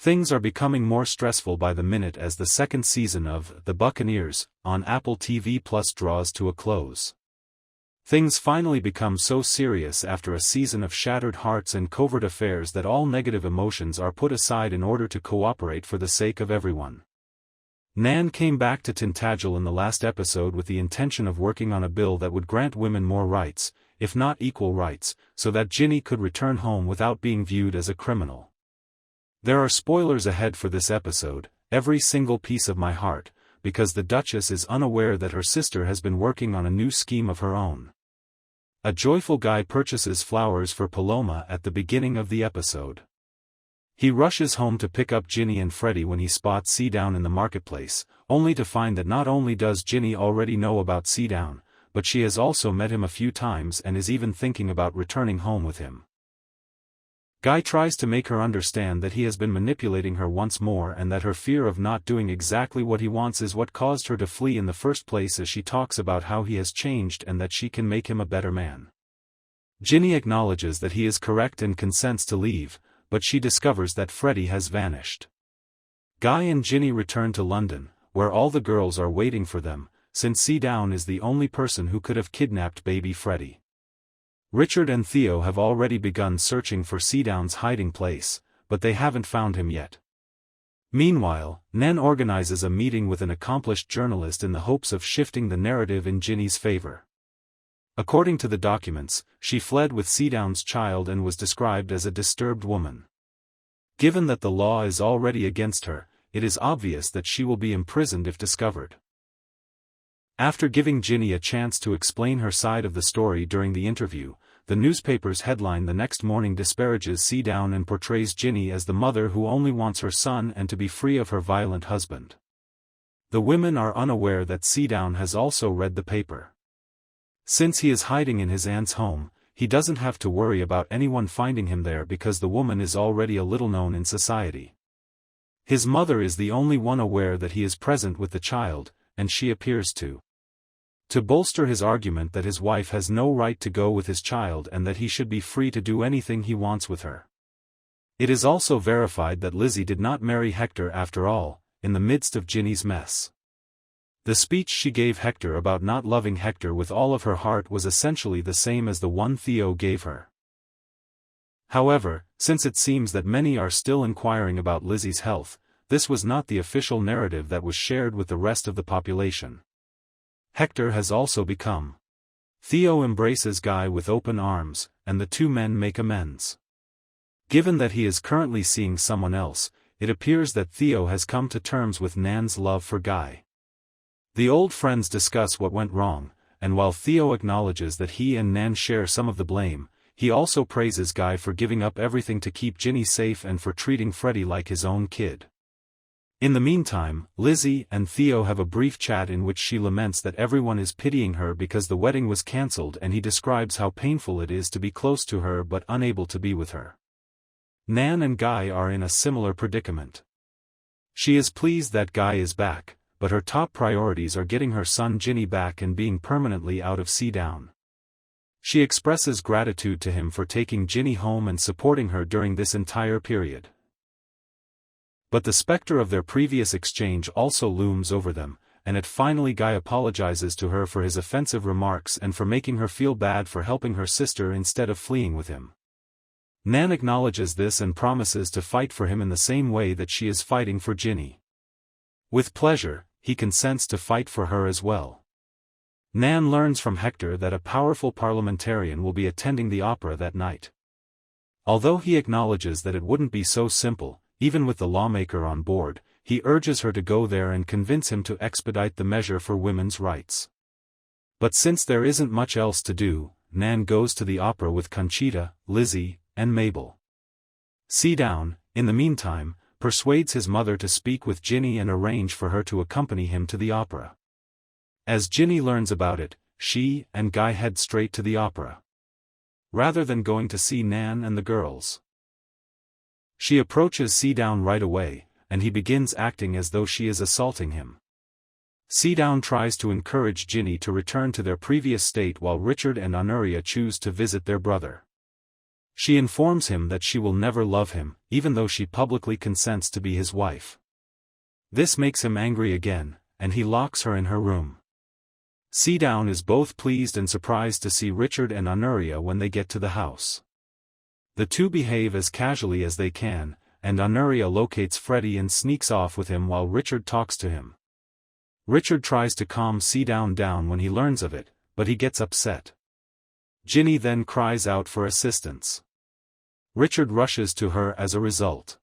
Things are becoming more stressful by the minute as the second season of The Buccaneers, on Apple TV Plus draws to a close. Things finally become so serious after a season of shattered hearts and covert affairs that all negative emotions are put aside in order to cooperate for the sake of everyone. Nan came back to Tintagel in the last episode with the intention of working on a bill that would grant women more rights, if not equal rights, so that Jinny could return home without being viewed as a criminal. There are spoilers ahead for this episode, every single piece of my heart, because the Duchess is unaware that her sister has been working on a new scheme of her own. A joyful Guy purchases flowers for Paloma at the beginning of the episode. He rushes home to pick up Jinny and Freddie when he spots Seadown in the marketplace, only to find that not only does Jinny already know about Seadown, but she has also met him a few times and is even thinking about returning home with him. Guy tries to make her understand that he has been manipulating her once more and that her fear of not doing exactly what he wants is what caused her to flee in the first place, as she talks about how he has changed and that she can make him a better man. Jinny acknowledges that he is correct and consents to leave, but she discovers that Freddie has vanished. Guy and Jinny return to London, where all the girls are waiting for them, since Seadown is the only person who could have kidnapped baby Freddie. Richard and Theo have already begun searching for Seadown's hiding place, but they haven't found him yet. Meanwhile, Nan organizes a meeting with an accomplished journalist in the hopes of shifting the narrative in Jinny's favor. According to the documents, she fled with Seadown's child and was described as a disturbed woman. Given that the law is already against her, it is obvious that she will be imprisoned if discovered. After giving Jinny a chance to explain her side of the story during the interview, the newspaper's headline the next morning disparages Seadown and portrays Jinny as the mother who only wants her son and to be free of her violent husband. The women are unaware that Seadown has also read the paper. Since he is hiding in his aunt's home, he doesn't have to worry about anyone finding him there because the woman is already a little known in society. His mother is the only one aware that he is present with the child, and she appears to bolster his argument that his wife has no right to go with his child and that he should be free to do anything he wants with her. It is also verified that Lizzie did not marry Hector after all, in the midst of Jinny's mess. The speech she gave Hector about not loving Hector with all of her heart was essentially the same as the one Theo gave her. However, since it seems that many are still inquiring about Lizzie's health, this was not the official narrative that was shared with the rest of the population. Hector has also become. Theo embraces Guy with open arms, and the two men make amends. Given that he is currently seeing someone else, it appears that Theo has come to terms with Nan's love for Guy. The old friends discuss what went wrong, and while Theo acknowledges that he and Nan share some of the blame, he also praises Guy for giving up everything to keep Jinny safe and for treating Freddie like his own kid. In the meantime, Lizzie and Theo have a brief chat in which she laments that everyone is pitying her because the wedding was cancelled, and he describes how painful it is to be close to her but unable to be with her. Nan and Guy are in a similar predicament. She is pleased that Guy is back, but her top priorities are getting her son Jinny back and being permanently out of Seadown. She expresses gratitude to him for taking Jinny home and supporting her during this entire period. But the specter of their previous exchange also looms over them, and finally Guy apologizes to her for his offensive remarks and for making her feel bad for helping her sister instead of fleeing with him. Nan acknowledges this and promises to fight for him in the same way that she is fighting for Jinny. With pleasure, he consents to fight for her as well. Nan learns from Hector that a powerful parliamentarian will be attending the opera that night. Although he acknowledges that it wouldn't be so simple, even with the lawmaker on board, he urges her to go there and convince him to expedite the measure for women's rights. But since there isn't much else to do, Nan goes to the opera with Conchita, Lizzie, and Mabel. Seadown, in the meantime, persuades his mother to speak with Jinny and arrange for her to accompany him to the opera. As Jinny learns about it, she and Guy head straight to the opera. Rather than going to see Nan and the girls, she approaches Seadown right away, and he begins acting as though she is assaulting him. Seadown tries to encourage Jinny to return to their previous state while Richard and Honoria choose to visit their brother. She informs him that she will never love him, even though she publicly consents to be his wife. This makes him angry again, and he locks her in her room. Seadown is both pleased and surprised to see Richard and Honoria when they get to the house. The two behave as casually as they can, and Honoria locates Freddie and sneaks off with him while Richard talks to him. Richard tries to calm Seadown down when he learns of it, but he gets upset. Jinny then cries out for assistance. Richard rushes to her as a result.